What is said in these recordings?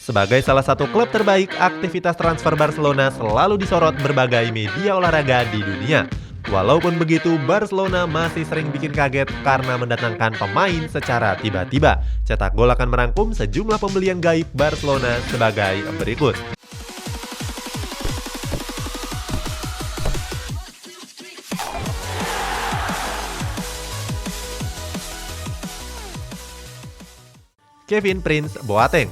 Sebagai salah satu klub terbaik, aktivitas transfer Barcelona selalu disorot berbagai media olahraga di dunia. Walaupun begitu, Barcelona masih sering bikin kaget karena mendatangkan pemain secara tiba-tiba. Cetak Gol akan merangkum sejumlah pembelian gaib Barcelona sebagai berikut. Kevin Prince Boateng.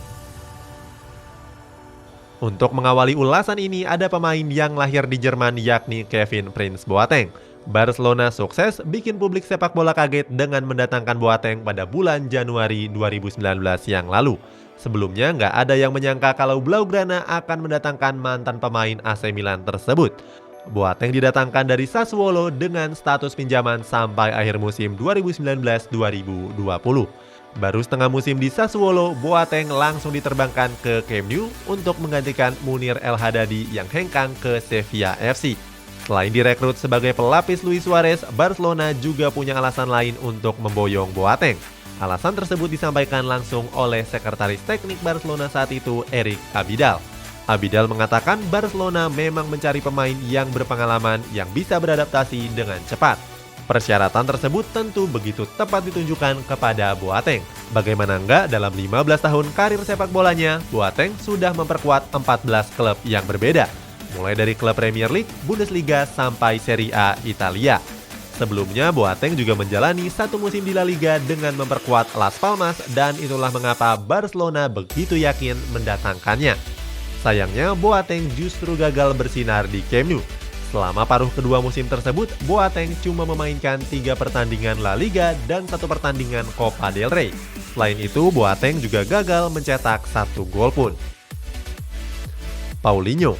Untuk mengawali ulasan ini, ada pemain yang lahir di Jerman yakni Kevin Prince Boateng. Barcelona sukses bikin publik sepak bola kaget dengan mendatangkan Boateng pada bulan Januari 2019 yang lalu. Sebelumnya nggak ada yang menyangka kalau Blaugrana akan mendatangkan mantan pemain AC Milan tersebut. Boateng didatangkan dari Sassuolo dengan status pinjaman sampai akhir musim 2019-2020. Baru setengah musim di Sassuolo, Boateng langsung diterbangkan ke Camp Nou untuk menggantikan Munir El Haddadi yang hengkang ke Sevilla FC. Selain direkrut sebagai pelapis Luis Suarez, Barcelona juga punya alasan lain untuk memboyong Boateng. Alasan tersebut disampaikan langsung oleh Sekretaris Teknik Barcelona saat itu, Eric Abidal. Abidal mengatakan Barcelona memang mencari pemain yang berpengalaman yang bisa beradaptasi dengan cepat. Persyaratan tersebut tentu begitu tepat ditunjukkan kepada Boateng. Bagaimana enggak, dalam 15 tahun karir sepak bolanya, Boateng sudah memperkuat 14 klub yang berbeda, mulai dari klub Premier League, Bundesliga, sampai Serie A Italia. Sebelumnya, Boateng juga menjalani satu musim di La Liga dengan memperkuat Las Palmas, dan itulah mengapa Barcelona begitu yakin mendatangkannya. Sayangnya, Boateng justru gagal bersinar di Camp Nou. Selama paruh kedua musim tersebut, Boateng cuma memainkan 3 pertandingan La Liga dan 1 pertandingan Copa del Rey. Selain itu, Boateng juga gagal mencetak 1 gol pun. Paulinho.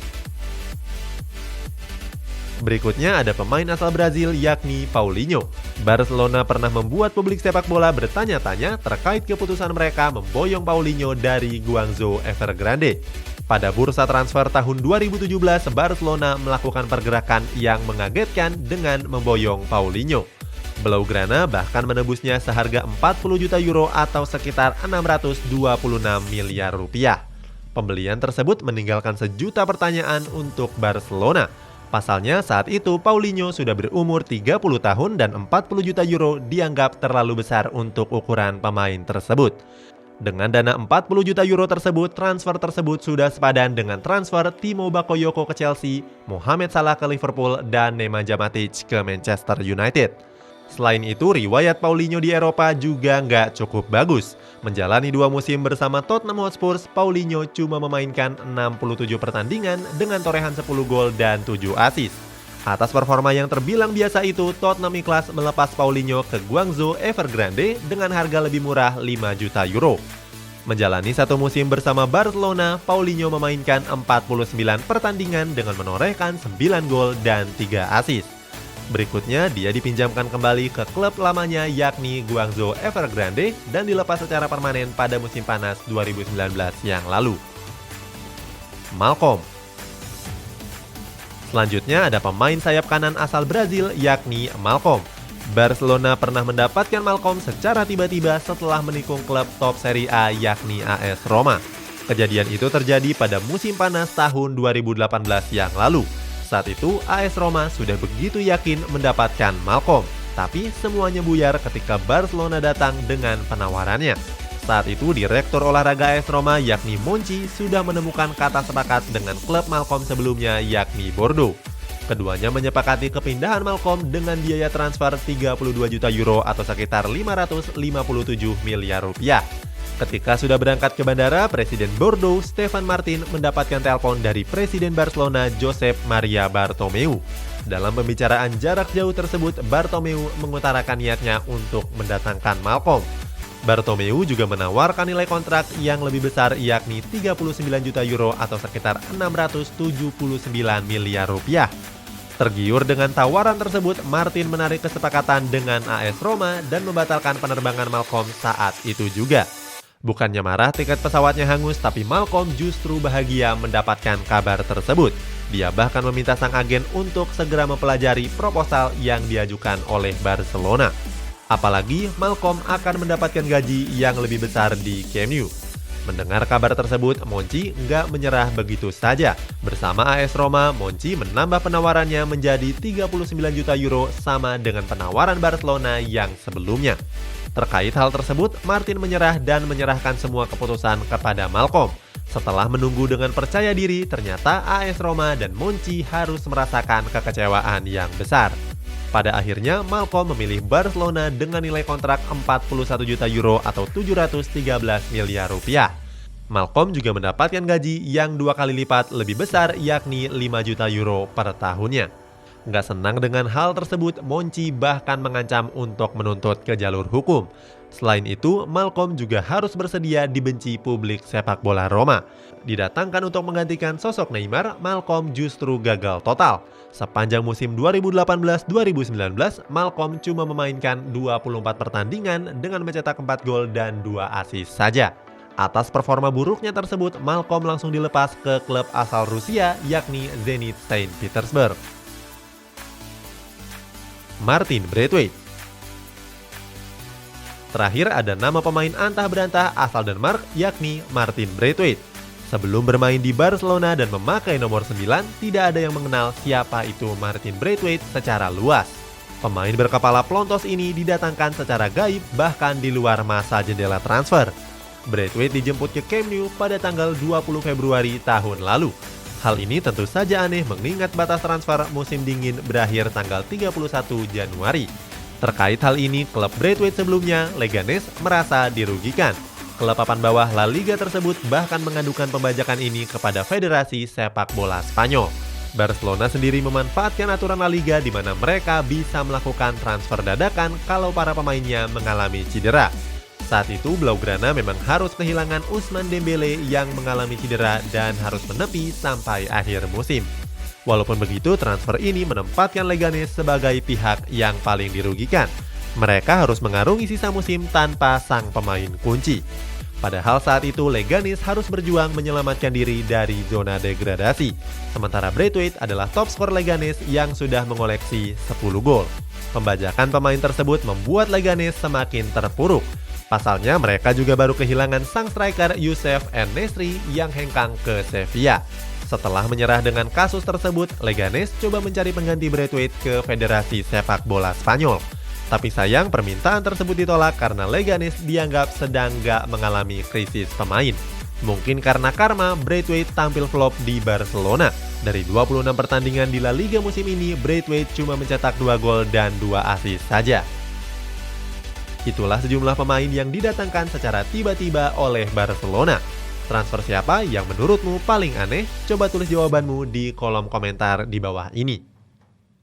Berikutnya ada pemain asal Brazil yakni Paulinho. Barcelona pernah membuat publik sepak bola bertanya-tanya terkait keputusan mereka memboyong Paulinho dari Guangzhou Evergrande. Pada bursa transfer tahun 2017, Barcelona melakukan pergerakan yang mengagetkan dengan memboyong Paulinho. Blaugrana bahkan menebusnya seharga 40 juta euro atau sekitar 626 miliar rupiah. Pembelian tersebut meninggalkan sejuta pertanyaan untuk Barcelona. Pasalnya saat itu Paulinho sudah berumur 30 tahun dan 40 juta euro dianggap terlalu besar untuk ukuran pemain tersebut. Dengan dana 40 juta euro tersebut, transfer tersebut sudah sepadan dengan transfer Timo Bakayoko ke Chelsea, Mohamed Salah ke Liverpool, dan Nemanja Matic ke Manchester United. Selain itu, riwayat Paulinho di Eropa juga nggak cukup bagus. Menjalani 2 musim bersama Tottenham Hotspur, Paulinho cuma memainkan 67 pertandingan dengan torehan 10 gol dan 7 assist. Atas performa yang terbilang biasa itu, Tottenham ikhlas melepas Paulinho ke Guangzhou Evergrande dengan harga lebih murah 5 juta euro. Menjalani 1 musim bersama Barcelona, Paulinho memainkan 49 pertandingan dengan menorehkan 9 gol dan 3 assist. Berikutnya, dia dipinjamkan kembali ke klub lamanya yakni Guangzhou Evergrande dan dilepas secara permanen pada musim panas 2019 yang lalu. Malcom. Selanjutnya ada pemain sayap kanan asal Brazil yakni Malcom. Barcelona pernah mendapatkan Malcom secara tiba-tiba setelah menikung klub top Serie A yakni AS Roma. Kejadian itu terjadi pada musim panas tahun 2018 yang lalu. Saat itu AS Roma sudah begitu yakin mendapatkan Malcom, tapi semuanya buyar ketika Barcelona datang dengan penawarannya. Saat itu Direktur Olahraga AS Roma yakni Monchi sudah menemukan kata sepakat dengan klub Malcom sebelumnya yakni Bordeaux. Keduanya menyepakati kepindahan Malcom dengan biaya transfer 32 juta euro atau sekitar 557 miliar rupiah. Ketika sudah berangkat ke bandara, Presiden Bordeaux, Stefan Martin, mendapatkan telepon dari Presiden Barcelona, Josep Maria Bartomeu. Dalam pembicaraan jarak jauh tersebut, Bartomeu mengutarakan niatnya untuk mendatangkan Malcom. Bartomeu juga menawarkan nilai kontrak yang lebih besar yakni 39 juta euro atau sekitar 679 miliar rupiah. Tergiur dengan tawaran tersebut, Martin menarik kesepakatan dengan AS Roma dan membatalkan penerbangan Malcom saat itu juga. Bukannya marah tiket pesawatnya hangus, tapi Malcom justru bahagia mendapatkan kabar tersebut. Dia bahkan meminta sang agen untuk segera mempelajari proposal yang diajukan oleh Barcelona. Apalagi Malcom akan mendapatkan gaji yang lebih besar di Camp Nou. Mendengar kabar tersebut, Monchi nggak menyerah begitu saja. Bersama AS Roma, Monchi menambah penawarannya menjadi 39 juta euro sama dengan penawaran Barcelona yang sebelumnya. Terkait hal tersebut, Martin menyerah dan menyerahkan semua keputusan kepada Malcolm. Setelah menunggu dengan percaya diri, ternyata AS Roma dan Monchi harus merasakan kekecewaan yang besar. Pada akhirnya, Malcolm memilih Barcelona dengan nilai kontrak 41 juta euro atau 713 miliar rupiah. Malcolm juga mendapatkan gaji yang 2 kali lipat lebih besar, yakni 5 juta euro per tahunnya. Nggak senang dengan hal tersebut, Monchi bahkan mengancam untuk menuntut ke jalur hukum. Selain itu, Malcolm juga harus bersedia dibenci publik sepak bola Roma. Didatangkan untuk menggantikan sosok Neymar, Malcolm justru gagal total. Sepanjang musim 2018-2019, Malcolm cuma memainkan 24 pertandingan dengan mencetak 4 gol dan 2 assist saja. Atas performa buruknya tersebut, Malcolm langsung dilepas ke klub asal Rusia, yakni Zenit Saint Petersburg. Martin Braithwaite. Terakhir ada nama pemain antah berantah asal Denmark, yakni Martin Braithwaite. Sebelum bermain di Barcelona dan memakai nomor 9, tidak ada yang mengenal siapa itu Martin Braithwaite secara luas. Pemain berkepala plontos ini didatangkan secara gaib bahkan di luar masa jendela transfer. Braithwaite dijemput ke Camp Nou pada tanggal 20 Februari tahun lalu. Hal ini tentu saja aneh mengingat batas transfer musim dingin berakhir tanggal 31 Januari. Terkait hal ini, klub Braithwaite sebelumnya, Leganes, merasa dirugikan. Klub papan bawah La Liga tersebut bahkan mengadukan pembajakan ini kepada Federasi Sepak Bola Spanyol. Barcelona sendiri memanfaatkan aturan La Liga di mana mereka bisa melakukan transfer dadakan kalau para pemainnya mengalami cedera. Saat itu, Blaugrana memang harus kehilangan Ousmane Dembele yang mengalami cedera dan harus menepi sampai akhir musim. Walaupun begitu, transfer ini menempatkan Leganes sebagai pihak yang paling dirugikan. Mereka harus mengarungi sisa musim tanpa sang pemain kunci. Padahal saat itu Leganes harus berjuang menyelamatkan diri dari zona degradasi. Sementara Braithwaite adalah top skor Leganes yang sudah mengoleksi 10 gol. Pembajakan pemain tersebut membuat Leganes semakin terpuruk. Pasalnya mereka juga baru kehilangan sang striker Youssef En-Nesyri yang hengkang ke Sevilla. Setelah menyerah dengan kasus tersebut, Leganes coba mencari pengganti Braithwaite ke Federasi Sepak Bola Spanyol. Tapi sayang permintaan tersebut ditolak karena Leganes dianggap sedang gak mengalami krisis pemain. Mungkin karena karma, Braithwaite tampil flop di Barcelona. Dari 26 pertandingan di La Liga musim ini, Braithwaite cuma mencetak 2 gol dan 2 assist saja. Itulah sejumlah pemain yang didatangkan secara tiba-tiba oleh Barcelona. Transfer siapa yang menurutmu paling aneh? Coba tulis jawabanmu di kolom komentar di bawah ini.